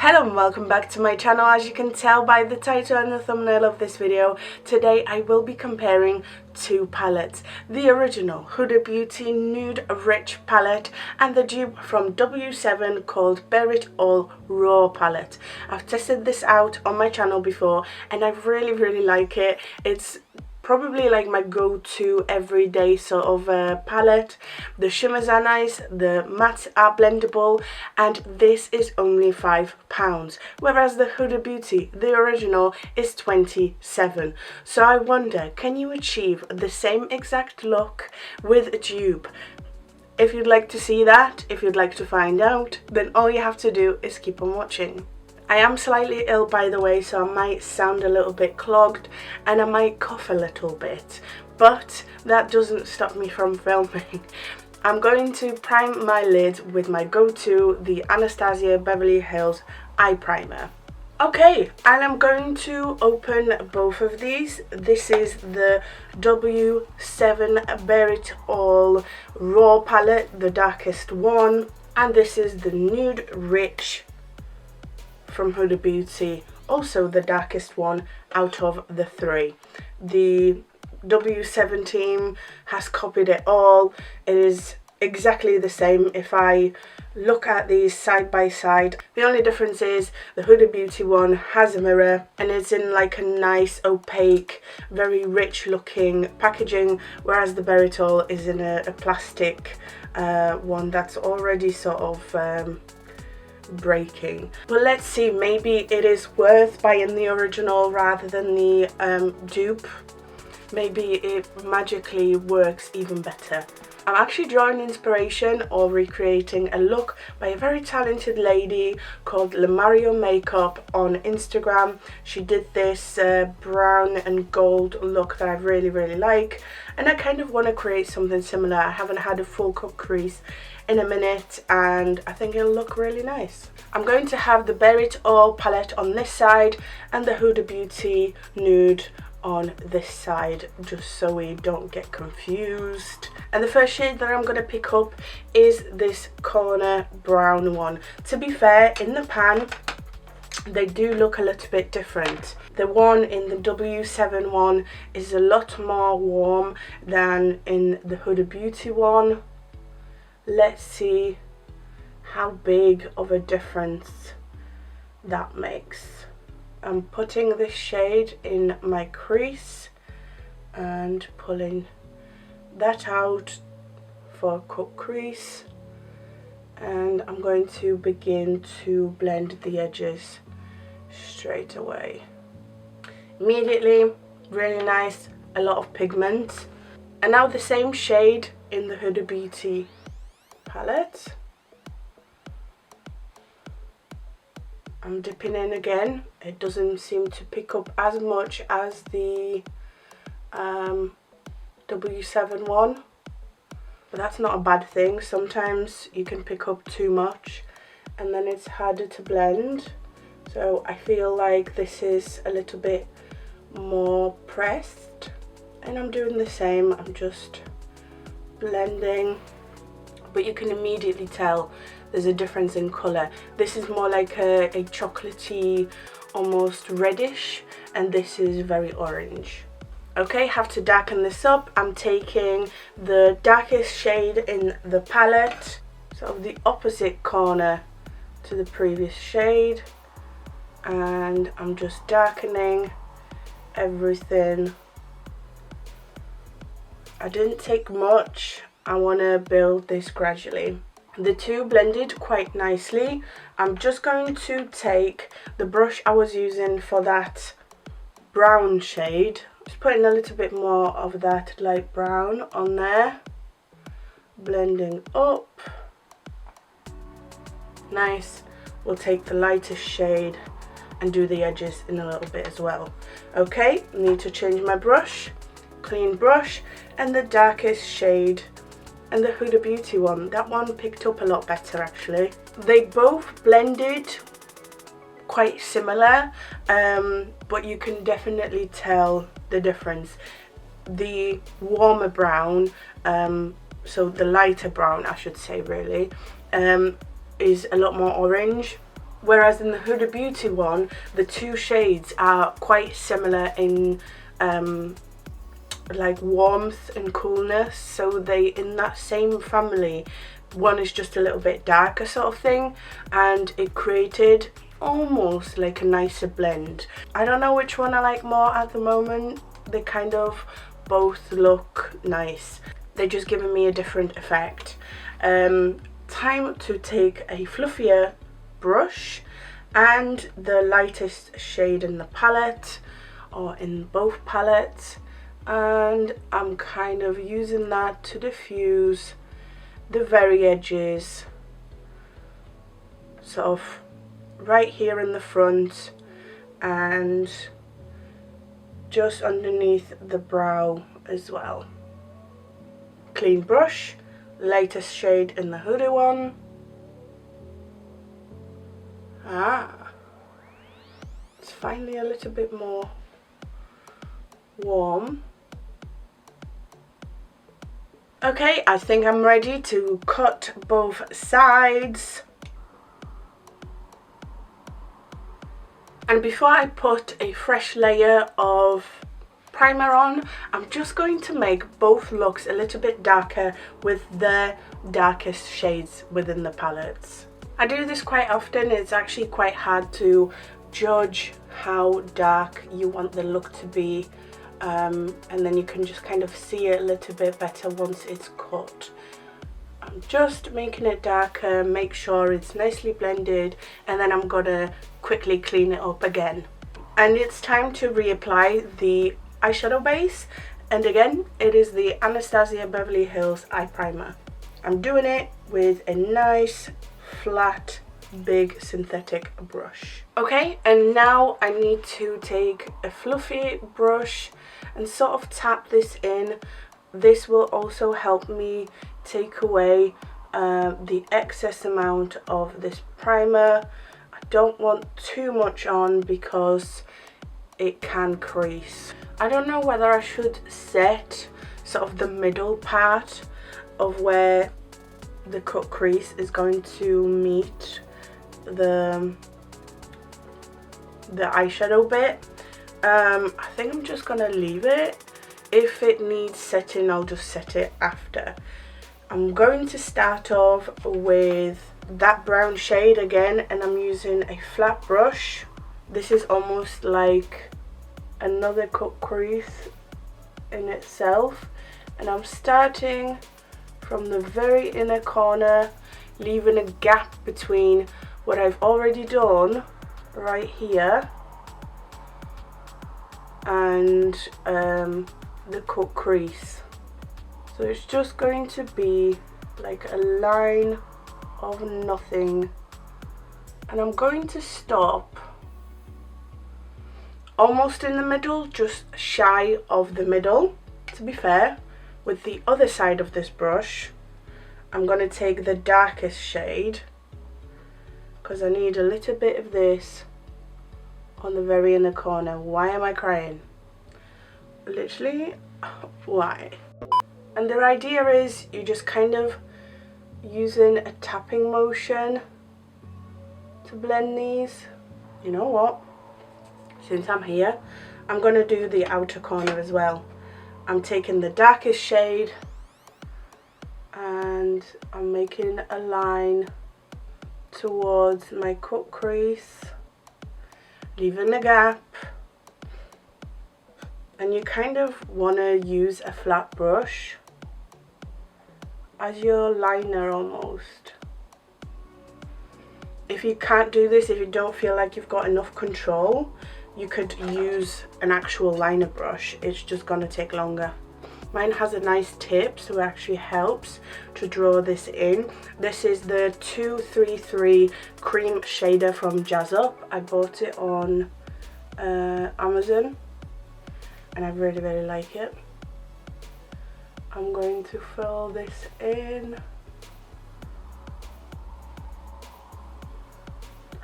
Hello and welcome back to my channel. As you can tell by the title and the thumbnail of this video, today I will be comparing two palettes. The original Huda Beauty Nude Rich palette and the dupe from W7 called Bare It All Raw palette. I've tested this out on my channel before and I really like it. It's probably like my go-to everyday sort of palette. The shimmers are nice, the mattes are blendable, and this is only £5, whereas the Huda Beauty, the original, is 27. So I wonder, can you achieve the same exact look with a dupe? If you'd like to see that, if you'd like to find out, then all you have to do is keep on watching. I am slightly ill, by the way, so I might sound a little bit clogged and I might cough a little bit, but that doesn't stop me from filming. I'm going to prime my lid with my go-to, the Anastasia Beverly Hills Eye Primer. Okay, and I'm going to open both of these. This is the W7 Bare It All Raw palette, the darkest one, and this is the Nude Rich from Huda Beauty, also the darkest one out of the three. The W7 team has copied it all. It is exactly the same if I look at these side by side. The only difference is the Huda Beauty one has a mirror and it's in like a nice opaque, very rich looking packaging, whereas the Bare It All is in a plastic one that's already sort of breaking. But let's see, maybe it is worth buying the original rather than the dupe. Maybe it magically works even better. I'm actually drawing inspiration or recreating a look by a very talented lady called Mario Makeup on Instagram. She did this brown and gold look that I really like, and I kind of want to create something similar. I haven't had a full cut crease in a minute and I think it'll look really nice. I'm going to have the Bare It All palette on this side and the Huda Beauty Nude on this side, just so we don't get confused. And the first shade that I'm going to pick up is this corner brown one. To be fair, in the pan they do look a little bit different. The one in the W7 one is a lot more warm than in the Huda Beauty one. Let's see how big of a difference that makes. I'm putting this shade in my crease and pulling that out for a cut crease, and I'm going to begin to blend the edges straight away. Immediately, really nice, a lot of pigment. And now the same shade in the Huda Beauty palette. I'm dipping in again. It doesn't seem to pick up as much as the W7 one, but that's not a bad thing. Sometimes you can pick up too much and then it's harder to blend. So I feel like this is a little bit more pressed, and I'm doing the same. I'm just blending, but you can immediately tell there's a difference in colour. This is more like a chocolatey, almost reddish, and this is very orange. Okay, have to darken this up. I'm taking the darkest shade in the palette, sort of the opposite corner to the previous shade, and I'm just darkening everything. I didn't take much. I want to build this gradually. The two blended quite nicely. I'm just going to take the brush I was using for that brown shade, just putting a little bit more of that light brown on there, blending up. Nice. We'll take the lightest shade and do the edges in a little bit as well. Okay, need to change my brush, clean brush, and the darkest shade and the Huda Beauty one. That one picked up a lot better actually. They both blended quite similar, but you can definitely tell the difference. The warmer brown, so the lighter brown I should say really, is a lot more orange, Whereas in the Huda Beauty one, the two shades are quite similar in like warmth and coolness, so they in that same family. One is just a little bit darker sort of thing, and it created almost like a nicer blend. I don't know which one I like more at the moment. They kind of both look nice. They're just giving me a different effect. Time to take a fluffier brush and the lightest shade in the palette, or in both palettes, and I'm kind of using that to diffuse the very edges, sort of right here in the front and just underneath the brow as well. Clean brush, lightest shade in the Huda one. It's finally a little bit more warm. Okay, I think I'm ready to cut both sides. And before I put a fresh layer of primer on, I'm just going to make both looks a little bit darker with the darkest shades within the palettes. I do this quite often. It's actually quite hard to judge how dark you want the look to be, and then you can just kind of see it a little bit better once it's cut. I'm just making it darker, make sure it's nicely blended, and then I'm gonna quickly clean it up again. And it's time to reapply the eyeshadow base, and again it is the Anastasia Beverly Hills eye primer. I'm doing it with a nice flat big synthetic brush. Okay, and now I need to take a fluffy brush and sort of tap this in. This will also help me take away the excess amount of this primer. I don't want too much on because it can crease. I don't know whether I should set sort of the middle part of where the cut crease is going to meet the eyeshadow bit. I think I'm just gonna leave it. If it needs setting, I'll just set it after. I'm going to start off with that brown shade again, and I'm using a flat brush. This is almost like another cut crease in itself, and I'm starting from the very inner corner, leaving a gap between what I've already done right here and the cut crease. So it's just going to be like a line of nothing, and I'm going to stop almost in the middle, just shy of the middle. To be fair, with the other side of this brush, I'm going to take the darkest shade because I need a little bit of this on the very inner corner. Why am I crying? Literally, why? And the idea is you just kind of using a tapping motion to blend these. You know what? Since I'm here, I'm going to do the outer corner as well. I'm taking the darkest shade and I'm making a line towards my cut crease, leaving a gap. And you kind of want to use a flat brush as your liner almost. If you can't do this, if you don't feel like you've got enough control, you could use an actual liner brush. It's just gonna take longer. Mine has a nice tip, so it actually helps to draw this in. This is the 233 cream shader from Jazz Up. I bought it on Amazon and I really like it. I'm going to fill this in.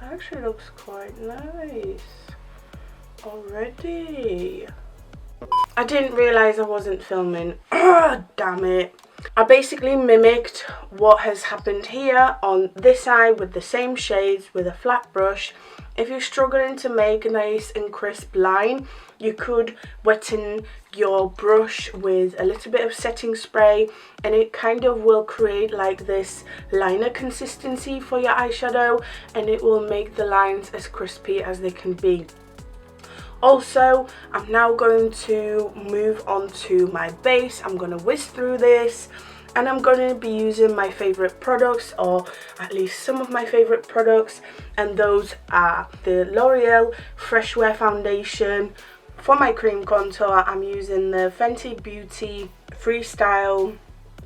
Actually looks quite nice already. I didn't realise I wasn't filming. Damn it. I basically mimicked what has happened here on this eye with the same shades with a flat brush. If you're struggling to make a nice and crisp line, you could wetten your brush with a little bit of setting spray, and it kind of will create like this liner consistency for your eyeshadow, and it will make the lines as crispy as they can be. Also, I'm now going to move on to my base. I'm going to whisk through this, and I'm going to be using my favorite products, or at least some of my favorite products, and those are the L'Oreal Fresh Wear Foundation. For my cream contour, I'm using the Fenty Beauty Freestyle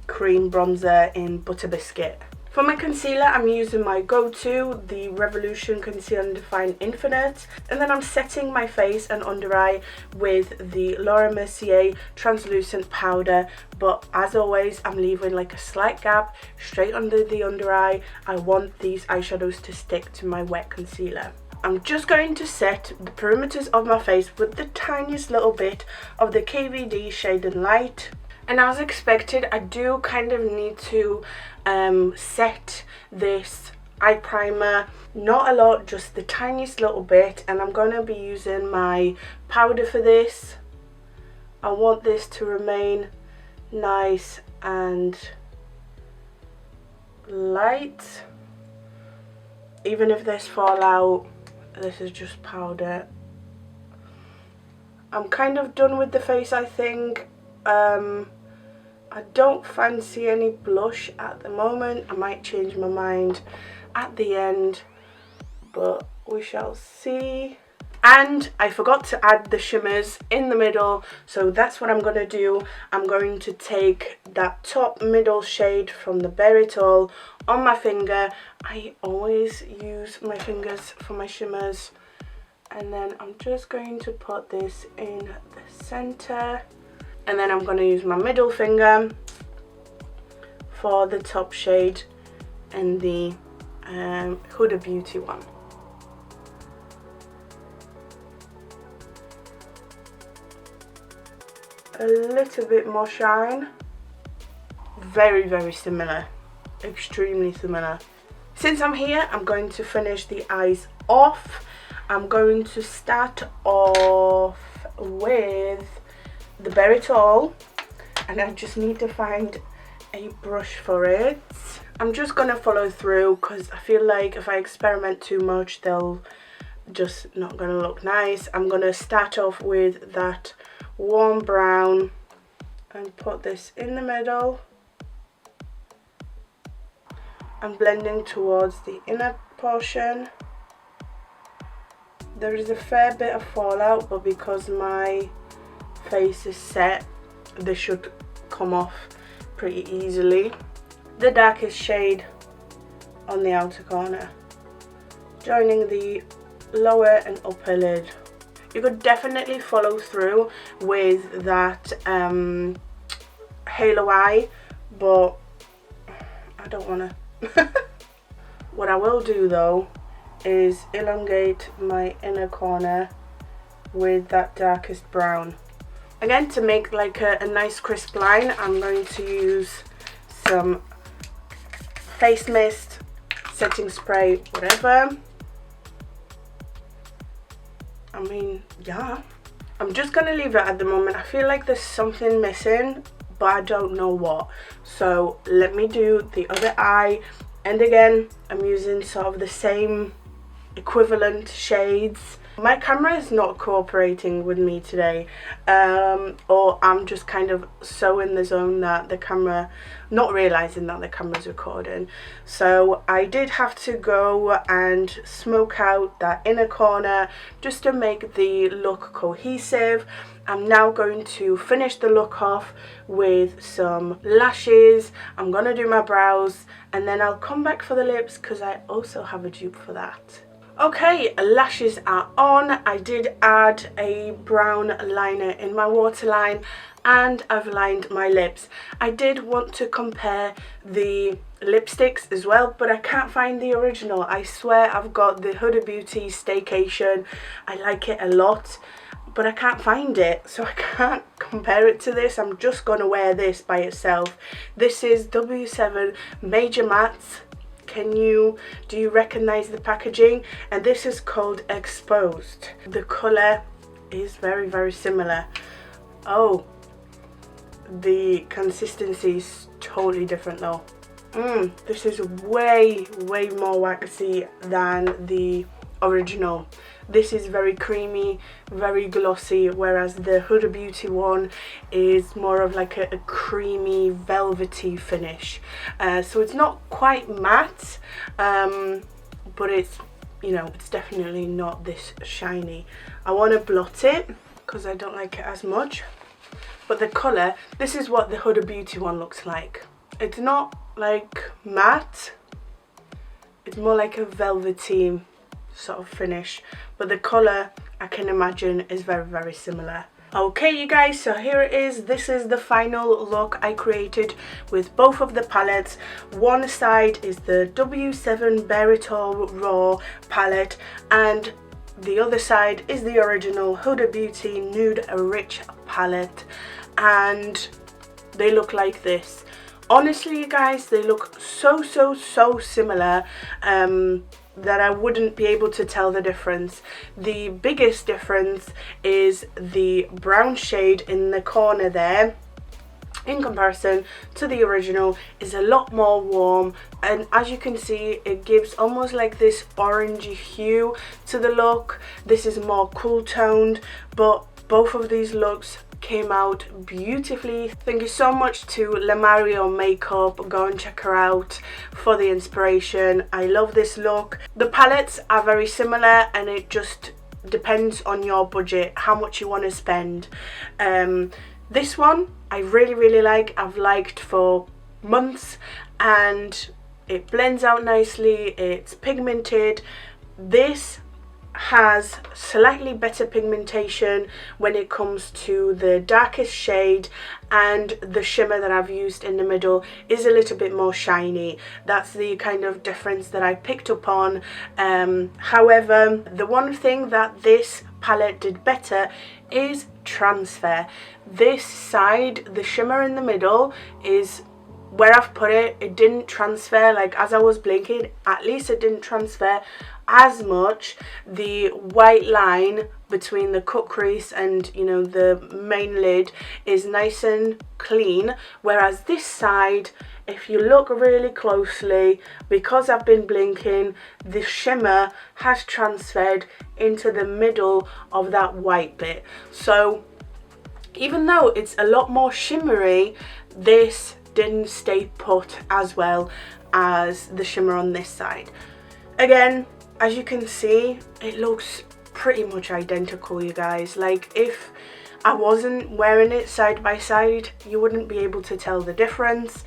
Cream Bronzer in Butter Biscuit. For my concealer, I'm using my go-to, the Revolution Conceal and Define Infinite. And then I'm setting my face and under eye with the Laura Mercier Translucent Powder. But as always, I'm leaving like a slight gap straight under the under eye. I want these eyeshadows to stick to my wet concealer. I'm just going to set the perimeters of my face with the tiniest little bit of the KVD Shade and Light. And as expected, I do kind of need to set this eye primer, not a lot, just the tiniest little bit, and I'm going to be using my powder for this. I want this to remain nice and light. Even if there's fallout, this is just powder. I'm kind of done with the face, I think. I don't fancy any blush at the moment. I might change my mind at the end, but we shall see. And I forgot to add the shimmers in the middle, so that's what I'm going to do. I'm going to take that top middle shade from the Bare It All on my finger. I always use my fingers for my shimmers. And then I'm just going to put this in the center. And then I'm going to use my middle finger for the top shade and the Huda Beauty one. A little bit more shine. Very, very similar. Extremely similar. Since I'm here, I'm going to finish the eyes off. I'm going to start off with the Bare It All, and I just need to find a brush for it. I'm just gonna follow through because I feel like if I experiment too much, they'll just not gonna look nice. I'm gonna start off with that warm brown and put this in the middle. I'm blending towards the inner portion. There is a fair bit of fallout, but because my face is set, this should come off pretty easily. The darkest shade on the outer corner, joining the lower and upper lid. You could definitely follow through with that halo eye, but I don't want to. What I will do though is elongate my inner corner with that darkest brown. Again, to make like a nice crisp line, I'm going to use some face mist, setting spray, whatever. I mean, yeah. I'm just going to leave it at the moment. I feel like there's something missing, but I don't know what. So let me do the other eye. And again, I'm using sort of the same equivalent shades. My camera is not cooperating with me today, or I'm just kind of so in the zone that the camera, not realizing that the camera's recording. So I did have to go and smoke out that inner corner just to make the look cohesive. I'm now going to finish the look off with some lashes. I'm gonna do my brows, and then I'll come back for the lips because I also have a dupe for that. Okay, lashes are on. I did add a brown liner in my waterline, and I've lined my lips. I did want to compare the lipsticks as well, but I can't find the original. I swear I've got the Huda Beauty Staycation. I like it a lot, but I can't find it, so I can't compare it to this. I'm just gonna wear this by itself. This is W7 Major Mattes. Do you recognize the packaging? And this is called Exposed. The color is very, very similar. Oh, the consistency is totally different though. This is way more waxy than the original. This is very creamy, very glossy, whereas the Huda Beauty one is more of like a creamy, velvety finish. So it's not quite matte, but it's, you know, it's definitely not this shiny. I want to blot it because I don't like it as much. But the colour, this is what the Huda Beauty one looks like. It's not like matte, it's more like a velvety sort of finish, but the colour I can imagine is very, very similar. Okay you guys, so here it is. This is the final look I created with both of the palettes. One side is the W7 Bare It All Raw palette, and the other side is the original Huda Beauty Nude Rich palette, and they look like this. Honestly you guys, they look so similar that I wouldn't be able to tell the difference. The biggest difference is the brown shade in the corner there, in comparison to the original, is a lot more warm, and as you can see it gives almost like this orangey hue to the look. This is more cool toned, but both of these looks came out beautifully. Thank you so much to Lemario Makeup. Go and check her out for the inspiration. I love this look. The palettes are very similar, and it just depends on your budget, how much you want to spend. This one I really like. I've liked for months, and it blends out nicely. It's pigmented. This has slightly better pigmentation when it comes to the darkest shade, and the shimmer that I've used in the middle is a little bit more shiny. That's the kind of difference that I picked up on. However, the one thing that this palette did better is transfer. This side, the shimmer in the middle, is where I've put it, it didn't transfer. Like as I was blinking, at least it didn't transfer as much. The white line between the cut crease and, you know, the main lid is nice and clean, whereas this side, if you look really closely, because I've been blinking, the shimmer has transferred into the middle of that white bit. So even though it's a lot more shimmery, this didn't stay put as well as the shimmer on this side. Again, as you can see, it looks pretty much identical, you guys. Like if I wasn't wearing it side by side, you wouldn't be able to tell the difference.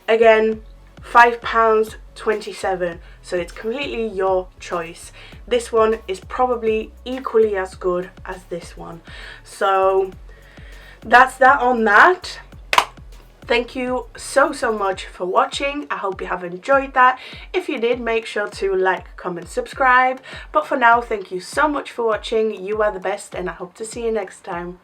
Again, £5.27, so it's completely your choice. This one is probably equally as good as this one. So that's that on that. Thank you so much for watching. I hope you have enjoyed that. If you did, make sure to like, comment, subscribe. But for now, thank you so much for watching. You are the best, and I hope to see you next time.